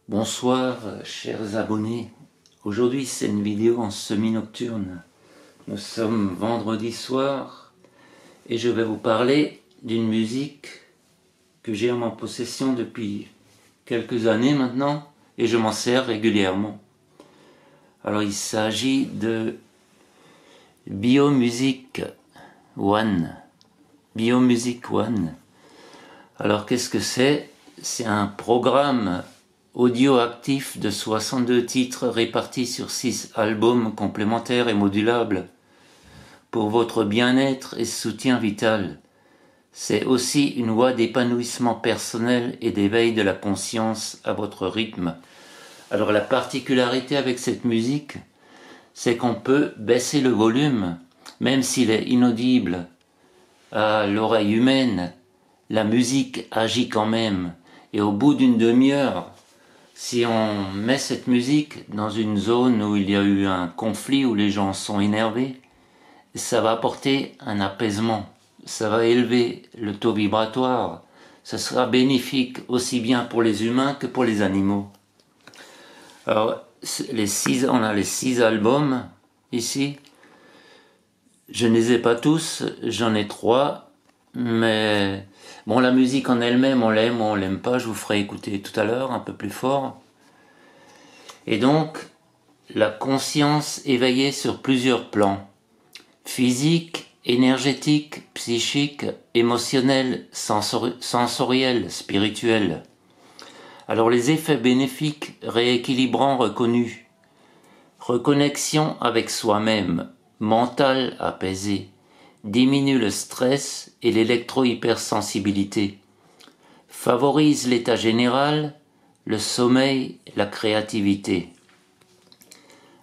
Bonsoir chers abonnés, aujourd'hui c'est une vidéo en semi-nocturne. Nous sommes vendredi soir et je vais vous parler d'une musique que j'ai en possession depuis quelques années maintenant et je m'en sers régulièrement. Alors il s'agit de Biomusic One. Biomusic One. Alors qu'est-ce que c'est? C'est un programme audio actif de 62 titres répartis sur 6 albums complémentaires et modulables pour votre bien-être et soutien vital. C'est aussi une voie d'épanouissement personnel et d'éveil de la conscience à votre rythme. Alors la particularité avec cette musique, c'est qu'on peut baisser le volume, même s'il est inaudible à l'oreille humaine. La musique agit quand même, et au bout d'une demi-heure, si on met cette musique dans une zone où il y a eu un conflit, où les gens sont énervés, ça va apporter un apaisement, ça va élever le taux vibratoire, ça sera bénéfique aussi bien pour les humains que pour les animaux. Alors, on a les 6 albums ici. Je ne les ai pas tous, j'en ai 3, mais bon, la musique en elle-même, on l'aime ou on l'aime pas, je vous ferai écouter tout à l'heure, un peu plus fort. Et donc, la conscience éveillée sur plusieurs plans, physique, énergétique, psychique, émotionnel, sensoriel, spirituel. Alors les effets bénéfiques rééquilibrants reconnus, reconnexion avec soi-même, mental apaisé, diminue le stress et l'électro-hypersensibilité, favorise l'état général, le sommeil, la créativité,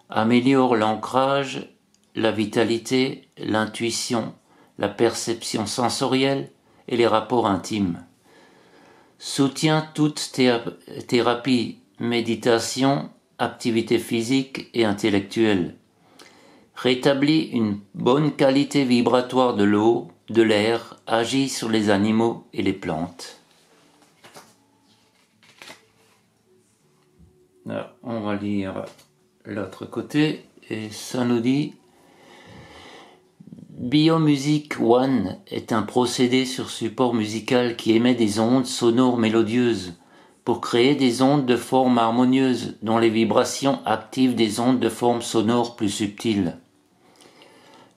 améliore l'ancrage, la vitalité, l'intuition, la perception sensorielle et les rapports intimes, soutient toute thérapie, méditation, activité physique et intellectuelle, rétablit une bonne qualité vibratoire de l'eau, de l'air, agit sur les animaux et les plantes. Alors, on va lire l'autre côté et ça nous dit: Biomusic One est un procédé sur support musical qui émet des ondes sonores mélodieuses pour créer des ondes de forme harmonieuse dont les vibrations activent des ondes de forme sonore plus subtiles.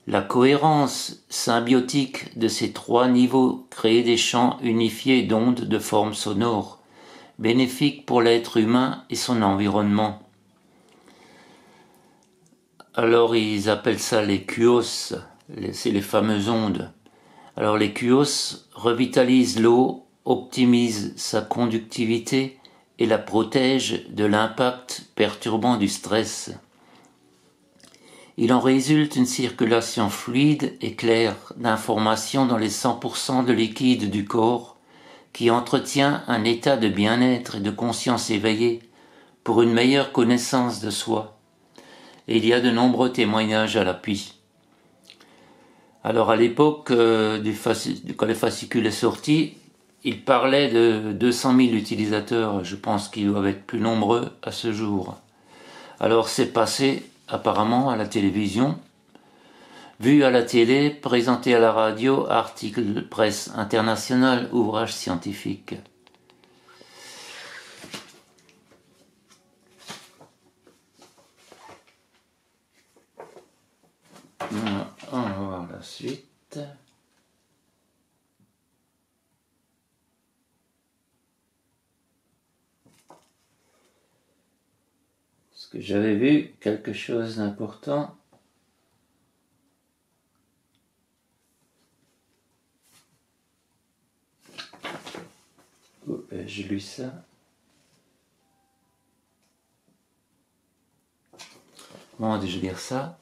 La cohérence symbiotique de ces 3 niveaux crée des champs unifiés d'ondes de forme sonore, bénéfiques pour l'être humain et son environnement. Alors ils appellent ça les QOS, c'est les fameuses ondes. Alors les QOS revitalisent l'eau, optimisent sa conductivité et la protègent de l'impact perturbant du stress. Il en résulte une circulation fluide et claire d'informations dans les 100% de liquide du corps qui entretient un état de bien-être et de conscience éveillée pour une meilleure connaissance de soi. Et il y a de nombreux témoignages à l'appui. Alors à l'époque, quand les fascicules est sorti, il parlait de 200 000 utilisateurs. Je pense qu'ils doivent être plus nombreux à ce jour. Alors c'est passé apparemment à la télévision, vu à la télé, présenté à la radio, articles presse internationale, ouvrages scientifiques. On va voir la suite. Parce que j'avais vu quelque chose d'important. J'ai lu ça. Bon, je vais lire ça.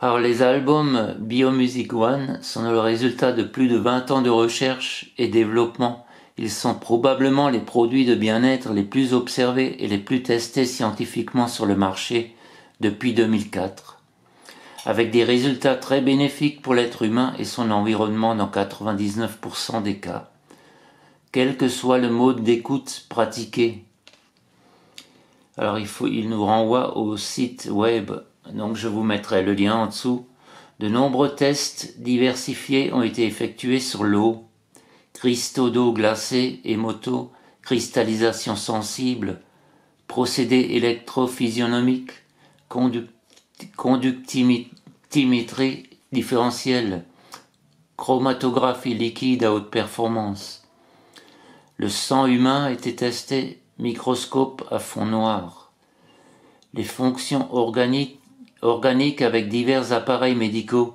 Alors les albums Biomusic One sont le résultat de plus de 20 ans de recherche et développement. Ils sont probablement les produits de bien-être les plus observés et les plus testés scientifiquement sur le marché depuis 2004, avec des résultats très bénéfiques pour l'être humain et son environnement dans 99% des cas, quel que soit le mode d'écoute pratiqué. Alors il nous renvoie au site web, donc je vous mettrai le lien en dessous. De nombreux tests diversifiés ont été effectués sur l'eau, cristaux d'eau glacés et cristallisation sensible, procédés électrophysionomiques, conductimétrie différentielle, chromatographie liquide à haute performance. Le sang humain a été testé, microscope à fond noir. Les fonctions organiques avec divers appareils médicaux,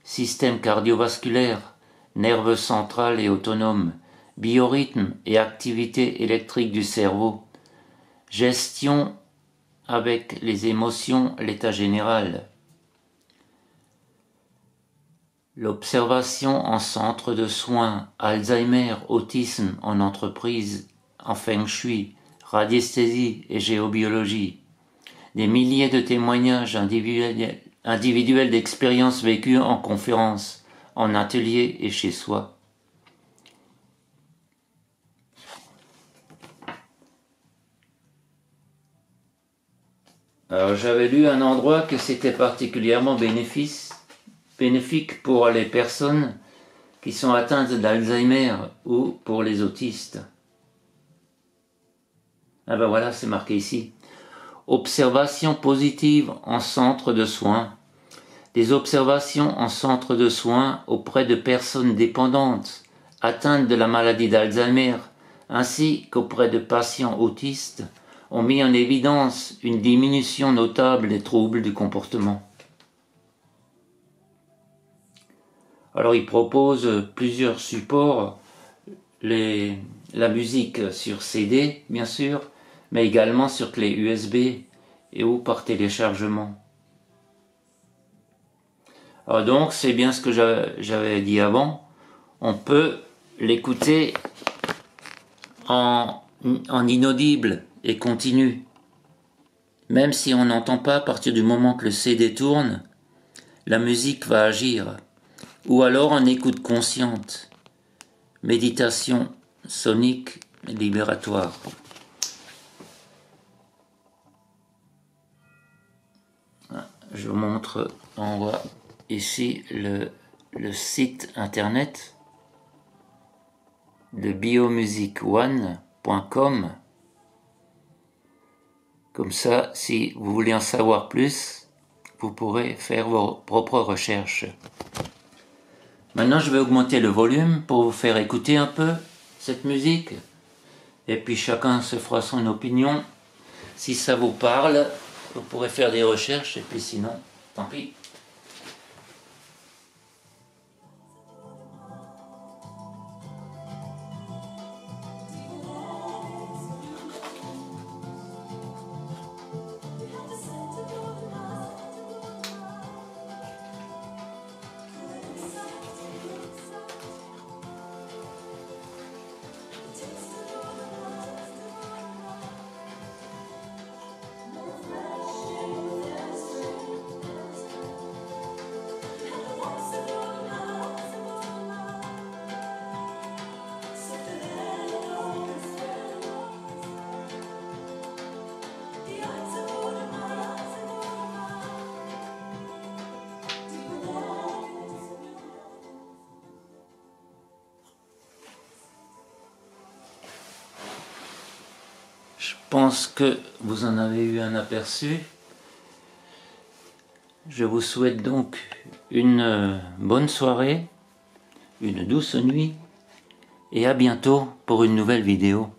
système cardiovasculaire, nerveux central et autonome, biorhythme et activité électrique du cerveau, gestion avec les émotions, l'état général. L'observation en centre de soins, Alzheimer, autisme en entreprise, en feng shui, radiesthésie et géobiologie. Des milliers de témoignages individuels d'expériences vécues en conférences, en atelier et chez soi. Alors j'avais lu à un endroit que c'était particulièrement bénéfique pour les personnes qui sont atteintes d'Alzheimer ou pour les autistes. Ah ben voilà, c'est marqué ici. Observations positives en centre de soins. Des observations en centre de soins auprès de personnes dépendantes atteintes de la maladie d'Alzheimer ainsi qu'auprès de patients autistes ont mis en évidence une diminution notable des troubles du comportement. Alors il propose plusieurs supports, la musique sur CD bien sûr, mais également sur clé USB et ou par téléchargement. Alors donc c'est bien ce que j'avais dit avant, on peut l'écouter en inaudible et continu. Même si on n'entend pas, à partir du moment que le CD tourne, la musique va agir. Ou alors en écoute consciente. Méditation sonique libératoire. Je vous montre en voit ici le site internet de biomusicone.com. Comme ça, si vous voulez en savoir plus, vous pourrez faire vos propres recherches. Maintenant, je vais augmenter le volume pour vous faire écouter un peu cette musique. Et puis chacun se fera son opinion. Si ça vous parle, vous pourrez faire des recherches. Et puis sinon, tant pis. Je pense que vous en avez eu un aperçu. Je vous souhaite donc une bonne soirée, une douce nuit et à bientôt pour une nouvelle vidéo.